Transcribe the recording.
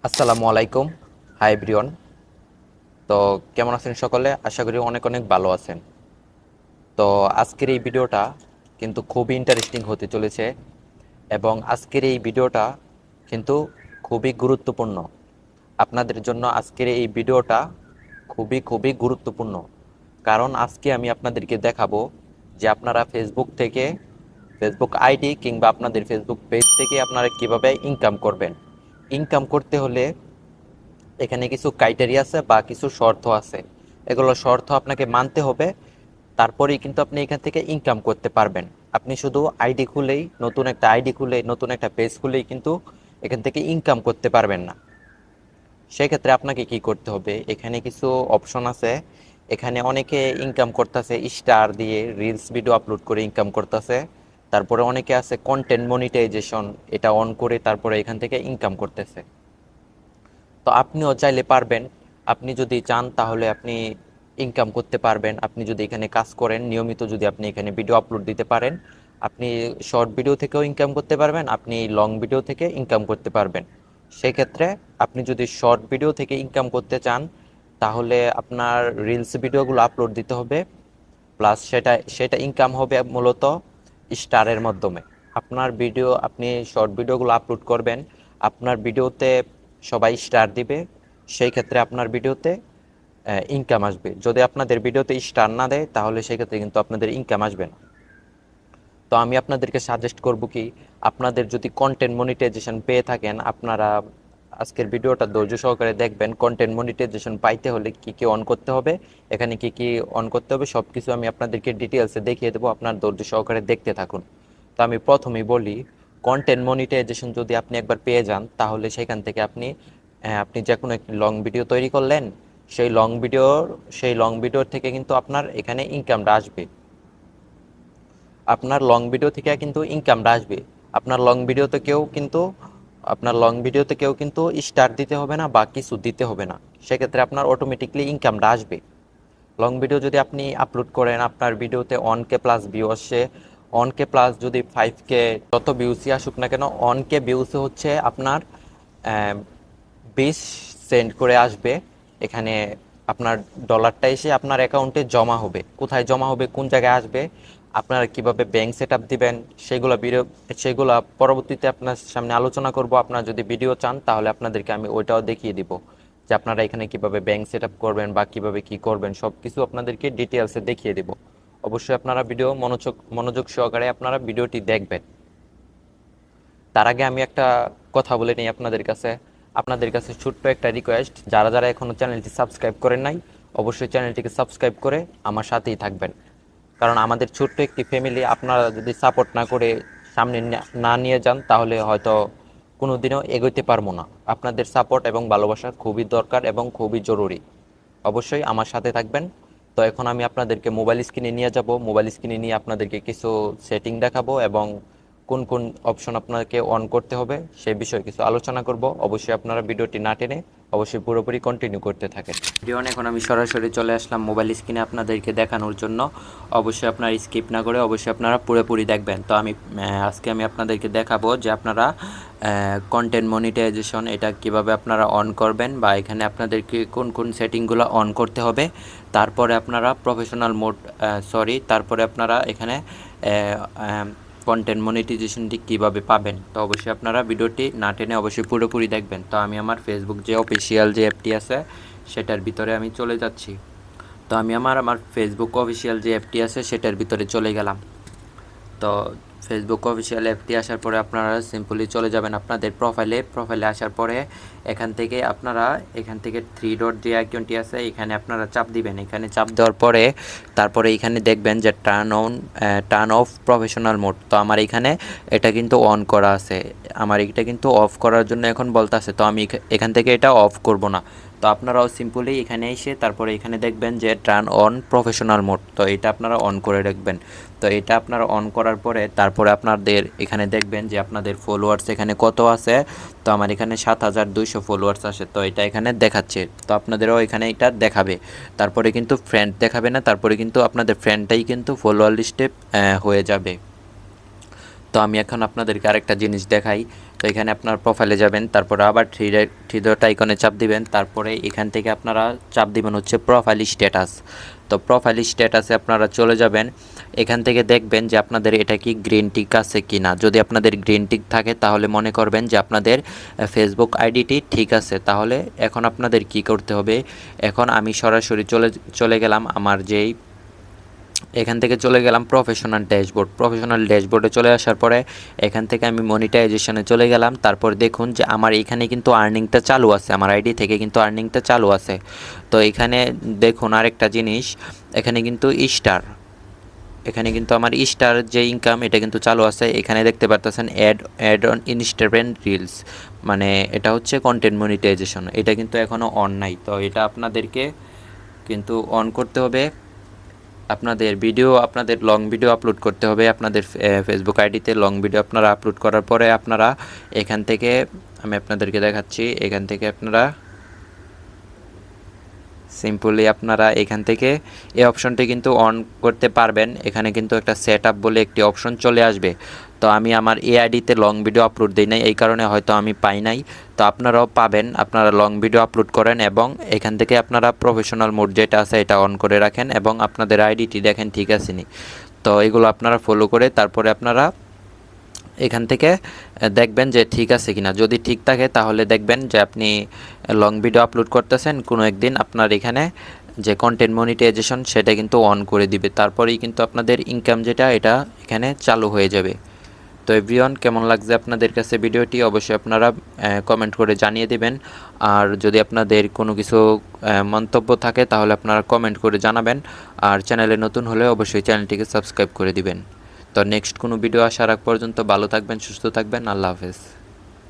আসসালামু আলাইকুম। Hi everyone. তো কেমন আছেন সকলে? আশা করি অনেক অনেক ভালো আছেন। তো আজকের এই ভিডিওটা কিন্তু খুবই ইন্টারেস্টিং হতে চলেছে এবং আজকের এই ভিডিওটা কিন্তু খুবই গুরুত্বপূর্ণ। আপনাদের জন্য আজকের এই ভিডিওটা খুবই খুবই গুরুত্বপূর্ণ। কারণ আজকে আমি আপনাদেরকে দেখাবো যে আপনারা ফেসবুক থেকে ফেসবুক আইডি কিংবা আপনাদের ফেসবুক পেজ থেকে আপনারা কিভাবে ইনকাম করবেন। ইনকাম করতে হলে এখানে কিছু ক্রাইটেরিয়া আছে বা কিছু শর্ত আছে। এগুলো শর্ত আপনাকে মানতে হবে, তারপরেই কিন্তু আপনি এখান থেকে ইনকাম করতে পারবেন। আপনি শুধু আইডি খুলেই নতুন একটা আইডি খুলে নতুন একটা পেজ খুলেই কিন্তু এখান থেকে ইনকাম করতে পারবেন না। সেক্ষেত্রে আপনাকে কি করতে হবে, এখানে কিছু অপশন আছে। এখানে অনেকে ইনকাম করতেছে স্টার দিয়ে, রিলস ভিডিও আপলোড করে ইনকাম করতেছে। তারপরে অনেকে আছে কন্টেন্ট মনিটাইজেশন, এটা অন করে তারপরে এখান থেকে ইনকাম করতেছে। তো আপনিও চাইলে পারবেন। আপনি যদি চান তাহলে আপনি ইনকাম করতে পারবেন। আপনি যদি এখানে কাজ করেন নিয়মিত, যদি আপনি এখানে ভিডিও আপলোড দিতে পারেন, আপনি শর্ট ভিডিও থেকেও ইনকাম করতে পারবেন, আপনি লং ভিডিও থেকে ইনকাম করতে পারবেন। সেক্ষেত্রে আপনি যদি শর্ট ভিডিও থেকে ইনকাম করতে চান তাহলে আপনার রিলস ভিডিওগুলো আপলোড দিতে হবে, প্লাস সেটা সেটা ইনকাম হবে মূলত স্টারের মাধ্যমে। আপনার ভিডিও, আপনি শর্ট ভিডিওগুলো আপলোড করবেন, আপনার ভিডিওতে সবাই স্টার দিবে, সেই ক্ষেত্রে আপনার ভিডিওতে ইনকাম আসবে। যদি আপনাদের ভিডিওতে স্টার না দেয় তাহলে সেক্ষেত্রে কিন্তু আপনাদের ইনকাম আসবে না। তো আমি আপনাদেরকে সাজেস্ট করব কি, আপনাদের যদি কন্টেন্ট মনিটাইজেশন পেয়ে থাকেন, আপনারা আজকের ভিডিওটা ধৈর্য সহকারে দেখবেন। কন্টেন্ট মনিটাইজেশন পাইতে হলে কি কি অন করতে হবে, এখানে কি কি অন করতে হবে সব কিছু আমি আপনাদেরকে ডিটেলসে দেখিয়ে দেবো, আপনার ধৈর্য সহকারে দেখতে থাকুন। তো আমি প্রথমেই বলি, কন্টেন্ট মনিটাইজেশন যদি আপনি একবার পেয়ে যান তাহলে সেখান থেকে আপনি যে কোনো একটি লং ভিডিও তৈরি করলেন, সেই লং ভিডিওর থেকে কিন্তু আপনার এখানে ইনকামটা আসবে। আপনার লং ভিডিও থেকে কিন্তু ইনকামটা আসবে। আপনার লং ভিডিওতে কেউ কিন্তু আপনার লং ভিডিওতে কেউ কিন্তু স্টার দিতে হবে না বা কিছু দিতে হবে না। সেক্ষেত্রে আপনার অটোমেটিকলি ইনকামটা আসবে। লং ভিডিও যদি আপনি আপলোড করেন, আপনার ভিডিওতে 1K প্লাস ভিউ আসছে, 1K প্লাস যদি 5K, যত ভিউসই আসুক না কেন, 1K ভিউসে হচ্ছে আপনার 20 সেন্ট করে আসবে। এখানে আপনার ডলারটা এসে আপনার অ্যাকাউন্টে জমা হবে। কোথায় জমা হবে, কোন জায়গায় আসবে, আপনারা কিভাবে ব্যাংক সেট আপ দিবেন, সেগুলো পরবর্তীতে আপনার সামনে আলোচনা করব। আপনারা যদি ভিডিও চান তাহলে আপনাদেরকে আমি ওইটাও দেখিয়ে দিব যে আপনারা এখানে কিভাবে ব্যাংক সেট আপ করবেন বা কিভাবে কি করবেন, সব কিছু আপনাদেরকে ডিটেলসে দেখিয়ে দেব। অবশ্যই আপনারা ভিডিও মনোযোগ মনোযোগ সহকারে আপনারা ভিডিওটি দেখবেন। তার আগে আমি একটা কথা বলে নিই আপনাদের কাছে ছোট্ট একটা রিকোয়েস্ট, যারা যারা এখনো চ্যানেলটি সাবস্ক্রাইব করেন নাই, অবশ্যই চ্যানেলটিকে সাবস্ক্রাইব করে আমার সাথেই থাকবেন। কারণ আমাদের ছোট্ট একটি ফ্যামিলি, আপনারা যদি সাপোর্ট না করে সামনে না নিয়ে যান তাহলে হয়তো কোনোদিনও এগোতে পারবো না। আপনাদের সাপোর্ট এবং ভালোবাসা খুবই দরকার এবং খুবই জরুরি। অবশ্যই আমার সাথে থাকবেন। তো এখন আমি আপনাদেরকে মোবাইল স্ক্রিনে নিয়ে যাব, মোবাইল স্ক্রিনে নিয়ে আপনাদেরকে কিছু সেটিং দেখাবো এবং কোন কোন অপশন আপনাকে অন করতে হবে সে বিষয়ে কিছু আলোচনা করব। অবশ্যই আপনারা ভিডিওটি না টেনে অবশ্যই পুরোপুরি কন্টিনিউ করতে থাকেন ভিডিও। এখন আমি সরাসরি চলে আসলাম মোবাইল স্ক্রিনে আপনাদেরকে দেখানোর জন্য। অবশ্যই আপনারা স্কিপ না করে অবশ্যই আপনারা পুরোপুরি দেখবেন। তো আজকে আমি আপনাদেরকে দেখাবো যে আপনারা কন্টেন্ট মনিটাইজেশন এটা কিভাবে আপনারা অন করবেন বা এখানে আপনাদেরকে কোন কোন সেটিংগুলো অন করতে হবে। তারপরে আপনারা প্রফেশনাল মোড, তারপরে আপনারা এখানে কন্টেন্ট মনিটাইজেশনটি কীভাবে পাবেন। তো অবশ্যই আপনারা ভিডিওটি না টেনে অবশ্যই পুরোপুরি দেখবেন। তো আমি আমার ফেসবুক যে অফিসিয়াল যে অ্যাপটি আছে সেটার ভিতরে আমি চলে যাচ্ছি। তো আমি আমার ফেসবুক অফিসিয়াল যে অ্যাপটি আছে সেটার ভিতরে চলে গেলাম। তো ফেসবুক অফিসিয়াল অ্যাপটি আসার পরে আপনারা সিম্পলি চলে যাবেন আপনাদের প্রোফাইলে আসার পরে এখান থেকে থ্রি ডট যে আইকনটি আছে এখানে আপনারা চাপ দিবেন। এখানে চাপ দেওয়ার পরে তারপরে এখানে দেখবেন যে টার্ন অফ প্রফেশনাল মোড। তো আমার এখানে এটা কিন্তু অন করা আছে, আমার এটা কিন্তু অফ করার জন্য এখন বলতেছে। তো আমি এখান থেকে এটা অফ করব না। তো আপনারাও সিম্পলি এখানে এসে তারপরে এখানে দেখবেন যে টার্ন অন প্রফেশনাল মোড, তো এটা আপনারা অন করে রাখবেন। তো এটা আপনারা অন করার পরে তারপরে আপনাদের এখানে দেখবেন যে আপনাদের ফলোয়ার্স এখানে কত আছে। তো আমার এখানে 7200 ফলোয়ার্স আসে, তো এটা এখানে দেখাচ্ছে। তো আপনাদেরও এখানে এটা দেখাবে। তারপরে কিন্তু ফ্রেন্ড দেখাবে না, তারপরে কিন্তু আপনাদের ফ্রেন্ডটাই কিন্তু ফলোয়ার লিস্টে হয়ে যাবে। তো আমি এখন আপনাদেরকে আরেকটা জিনিস দেখাই। তো এখানে আপনার প্রোফাইলে যাবেন, তারপরে আবার থ্রি ডট আইকনে চাপ দিবেন, তারপরে এখান থেকে আপনারা চাপ দিবেন হচ্ছে প্রোফাইল স্ট্যাটাস। তো প্রোফাইল স্ট্যাটাসে আপনারা চলে যাবেন, এখান থেকে দেখবেন যে আপনাদের এটা কি গ্রিন টিক আছে কি না। যদি আপনাদের গ্রিন টিক থাকে তাহলে মনে করবেন যে আপনাদের ফেসবুক আইডিটি ঠিক আছে। তাহলে এখন আপনাদের কি করতে হবে, এখন আমি সরাসরি চলে গেলাম আমার যেই এখান থেকে চলে গেলাম প্রফেশনাল ড্যাশবোর্ডে চলে আসার পরে এখান থেকে আমি মনিটাইজেশনে চলে গেলাম। তারপর দেখুন যে আমার এখানে কিন্তু আর্নিংটা চালু আছে, আমার আইডি থেকে কিন্তু আর্নিংটা চালু আছে। তো এখানে দেখুন আরেকটা জিনিস, এখানে কিন্তু এখানে কিন্তু আমার স্টার যে ইনকাম এটা কিন্তু চালু আছে। এখানে দেখতে পারতেছেন অ্যাড অন ইনস্টাগ্রাম রিলস, মানে এটা হচ্ছে কন্টেন্ট মনিটাইজেশন, এটা কিন্তু এখনও অন নাই। তো এটা আপনাদেরকে কিন্তু অন করতে হবে। আপনাদের লং ভিডিও আপলোড করতে হবে আপনাদের ফেসবুক আইডিতে। লং ভিডিও আপনারা আপলোড করার পরে আপনারা এখান থেকে, আমি আপনাদেরকে দেখাচ্ছি, এখান থেকে আপনারা সিম্পলি আপনারা এখান থেকে এই অপশনটি কিন্তু অন করতে পারবেন। এখানে কিন্তু একটা সেট আপ বলে একটি অপশন চলে আসবে। তো আমি আমার এআইডিতে লং ভিডিও আপলোড দিই নাই, এই কারণে হয়তো আমি পাই নাই। তো আপনারাও পাবেন, আপনারা লং ভিডিও আপলোড করেন এবং এখান থেকে আপনারা প্রফেশনাল মোড যেটা আছে এটা অন করে রাখেন এবং আপনাদের আইডিটি দেখেন ঠিক আছে নি। তো এগুলো আপনারা ফলো করে তারপরে আপনারা এখান থেকে দেখবেন যে ঠিক আছে কিনা। যদি ঠিক থাকে তাহলে দেখবেন যে আপনি লং ভিডিও আপলোড করতেছেন, কোনো একদিন আপনার এখানে যে কন্টেন্ট মনিটাইজেশন সেটা কিন্তু অন করে দিবে। তারপরেই কিন্তু আপনাদের ইনকাম যেটা এটা এখানে চালু হয়ে যাবে। তো এভরিওয়ান, কেমন লাগছে আপনাদের কাছে ভিডিওটি অবশ্যই আপনারা কমেন্ট করে জানিয়ে দেবেন। আর যদি আপনাদের কোনো কিছু মন্তব্য থাকে তাহলে আপনারা কমেন্ট করে জানাবেন। আর চ্যানেলে নতুন হলে অবশ্যই চ্যানেলটিকে সাবস্ক্রাইব করে দিবেন। তো নেক্সট কোনো ভিডিও আসার আগ পর্যন্ত ভালো থাকবেন, সুস্থ থাকবেন, আল্লাহ হাফেজ।